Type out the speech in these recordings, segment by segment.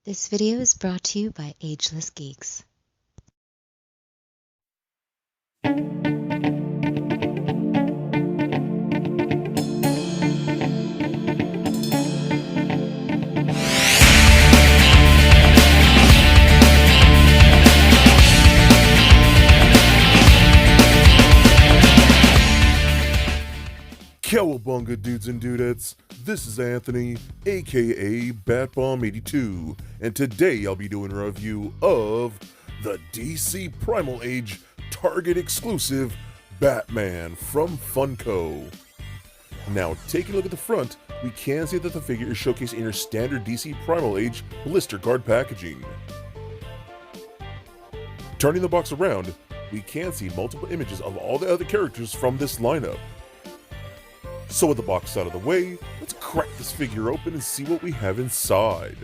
This video is brought to you by Ageless Geeks. Cowabunga dudes and dudettes, this is Anthony, aka Batbomb82, and today I'll be doing a review of the DC Primal Age Target exclusive Batman from Funko. Now, taking a look at the front, we can see that the figure is showcased in your standard DC Primal Age blister guard packaging. Turning the box around, we can see multiple images of all the other characters from this lineup. So with the box out of the way, let's crack this figure open and see what we have inside.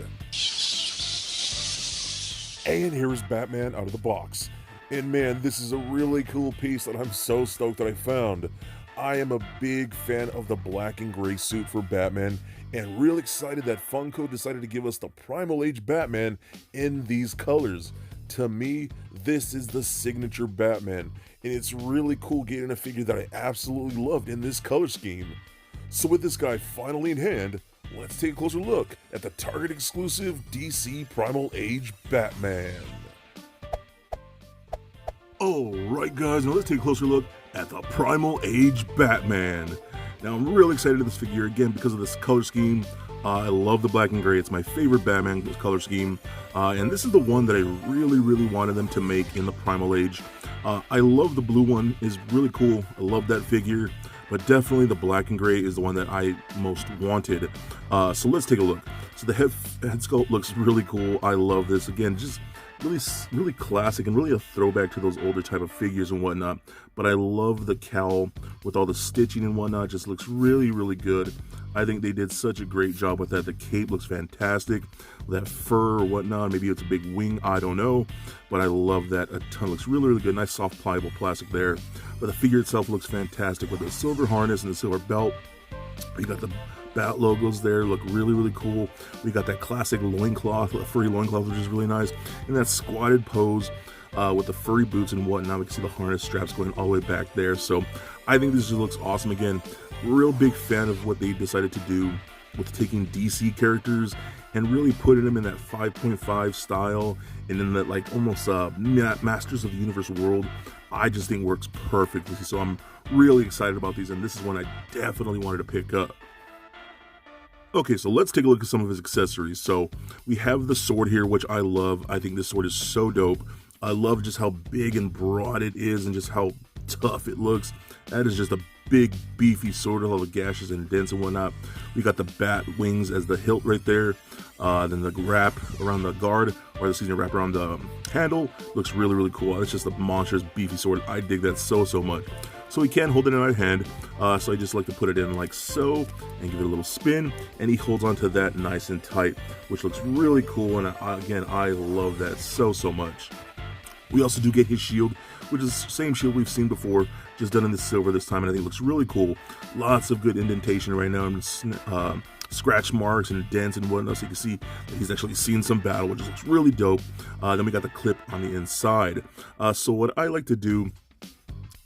And here is Batman out of the box. And man, this is a really cool piece that I'm so stoked that I found. I am a big fan of the black and gray suit for Batman, and real excited that Funko decided to give us the Primal Age Batman in these colors. To me, this is the signature Batman, and it's really cool getting a figure that I absolutely loved in this color scheme. So with this guy finally in hand, let's take a closer look at the Target exclusive DC Primal Age Batman. Alright guys, now let's take a closer look at the Primal Age Batman. Now I'm really excited at this figure again because of this color scheme. I love the black and gray. It's my favorite Batman color scheme. And this is the one that I really wanted them to make in the Primal Age. I love the blue one. It's really cool. I love that figure. But definitely the black and gray is the one that I most wanted. So let's take a look. So the head sculpt looks really cool. I love this. Again, just really classic and really a throwback to those older type of figures and whatnot. But I love the cowl with all the stitching and whatnot. Just looks really good. I think they did such a great job with that. The cape looks fantastic. That fur or whatnot, maybe it's a big wing, I don't know. But I love that a ton. Looks really good. Nice soft pliable plastic there. But the figure itself looks fantastic with the silver harness and the silver belt. You got the Bat logos there, look really cool. We got that classic loincloth, a furry loincloth, which is really nice. And that squatted pose with the furry boots and whatnot. We can see the harness straps going all the way back there. So I think this just looks awesome. Again, real big fan of what they decided to do with taking DC characters and really putting them in that 5.5 style and in that like almost Masters of the Universe world. I just think works perfectly. So I'm really excited about these, and this is one I definitely wanted to pick up. Okay, so let's take a look at some of his accessories. So we have the sword here, which I love. I think this sword is so dope. I love just how big and broad it is and just how tough it looks. That is just a big, beefy sword with all the gashes and dents and whatnot. We got the bat wings as the hilt right there. Then the wrap around the guard, or the wrap around the handle. Looks really cool. It's just a monstrous, beefy sword. I dig that so much. So he can hold it in our hand, so I just like to put it in like so and give it a little spin, and he holds onto that nice and tight, which looks really cool, and again, I love that so much. We also do get his shield, which is the same shield we've seen before, just done in the silver this time, and I think it looks really cool. Lots of good indentation right now, and scratch marks and dents and whatnot, so you can see that he's actually seen some battle, which looks really dope. Then we got the clip on the inside. So what I like to do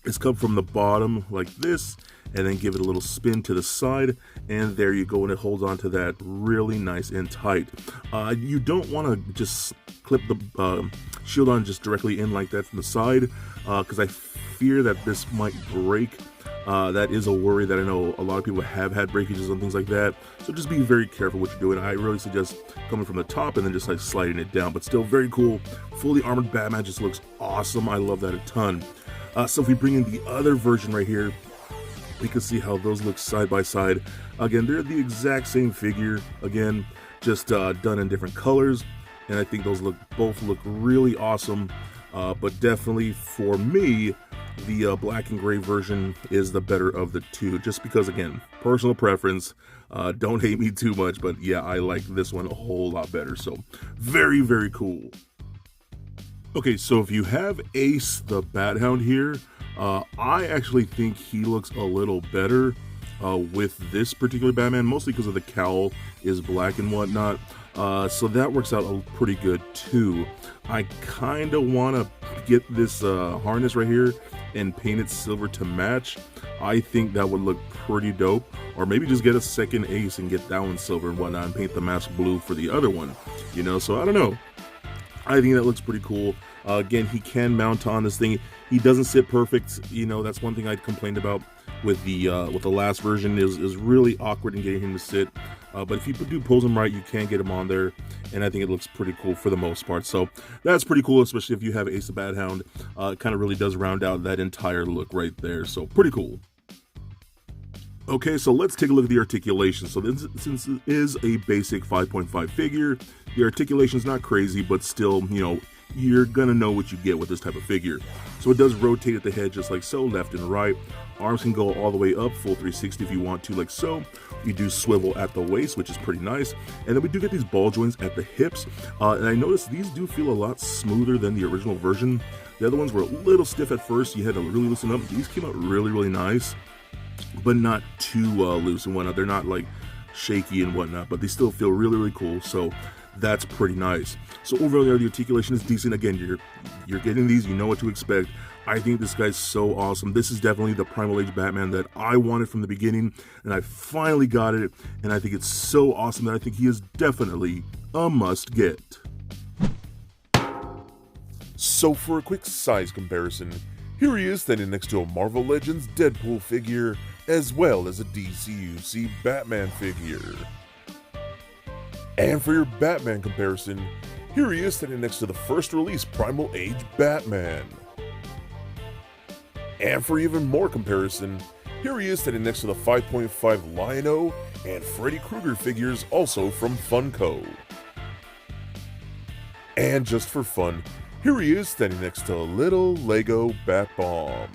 is come from the bottom like this, and then give it a little spin to the side, and there you go, and it holds on to that really nice and tight. You don't want to just clip the shield on just directly in like that from the side, because I fear that this might break. That is a worry that I know a lot of people have had breakages and things like that, so just be very careful what you're doing. I really suggest coming from the top and then just like sliding it down, but still very cool. Fully armored Batman just looks awesome. I love that a ton. So if we bring in the other version right here, we can see how those look side by side. Again, they're the exact same figure, again, just done in different colors, and I think those both look really awesome. But definitely for me, the black and gray version is the better of the two, just because, again, personal preference. Don't hate me too much, but yeah, I like this one a whole lot better. So very cool. Okay, so if you have Ace the Bat Hound here, I actually think he looks a little better with this particular Batman, mostly because of the cowl is black and whatnot. So that works out pretty good too. I kind of want to get this harness right here and paint it silver to match. I think that would look pretty dope. Or maybe just get a second ace and get that one silver and whatnot and paint the mask blue for the other one. You know, so I don't know. I think that looks pretty cool. Again, he can mount on this thing. He doesn't sit perfect. You know, that's one thing I complained about with the last version is really awkward in getting him to sit. But if you do pose him right, you can get him on there, and I think it looks pretty cool for the most part. So that's pretty cool, especially if you have Ace of Bad Hound. It kind of really does round out that entire look right there. So pretty cool. Okay, so let's take a look at the articulation. So this, since it is a basic 5.5 figure, the articulation is not crazy, but still, you know, you're gonna know what you get with this type of figure. So it does rotate at the head just like so, left and right. Arms can go all the way up, full 360 if you want to, like so. You do swivel at the waist, which is pretty nice. And then we do get these ball joints at the hips. And I noticed these do feel a lot smoother than the original version. The other ones were a little stiff at first. You had to really loosen up. These came out really, really nice, but not too loose and whatnot. They're not like shaky and whatnot, but they still feel really, really cool. So that's pretty nice. So overall there, the articulation is decent. Again, you're getting these, you know what to expect. I think this guy's so awesome. This is definitely the Primal Age Batman that I wanted from the beginning, and I finally got it, and I think it's so awesome that I think he is definitely a must get. So for a quick size comparison, here he is standing next to a Marvel Legends Deadpool figure, as well as a DCUC Batman figure. And for your Batman comparison, here he is standing next to the first release Primal Age Batman. And for even more comparison, here he is standing next to the 5.5 Lion-O and Freddy Krueger figures, also from Funko. And just for fun, here he is standing next to a little Lego Bat Bomb.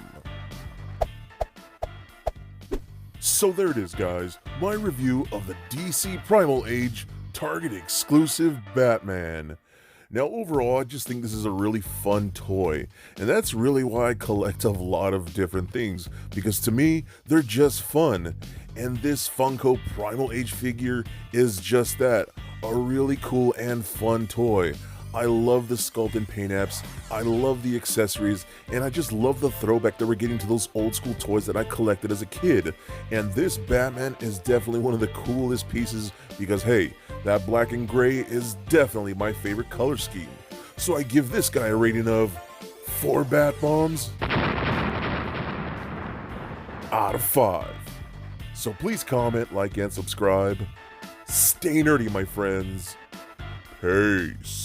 So there it is, guys, my review of the DC Primal Age Target exclusive Batman. Now overall, I just think this is a really fun toy, and that's really why I collect a lot of different things, because to me, they're just fun. And this Funko Primal Age figure is just that, a really cool and fun toy. I love the sculpt and paint apps, I love the accessories, and I just love the throwback that we're getting to those old school toys that I collected as a kid. And this Batman is definitely one of the coolest pieces because hey, that black and gray is definitely my favorite color scheme. So I give this guy a rating of 4 Bat Bombs out of 5. So please comment, like, and subscribe. Stay nerdy, my friends. Peace.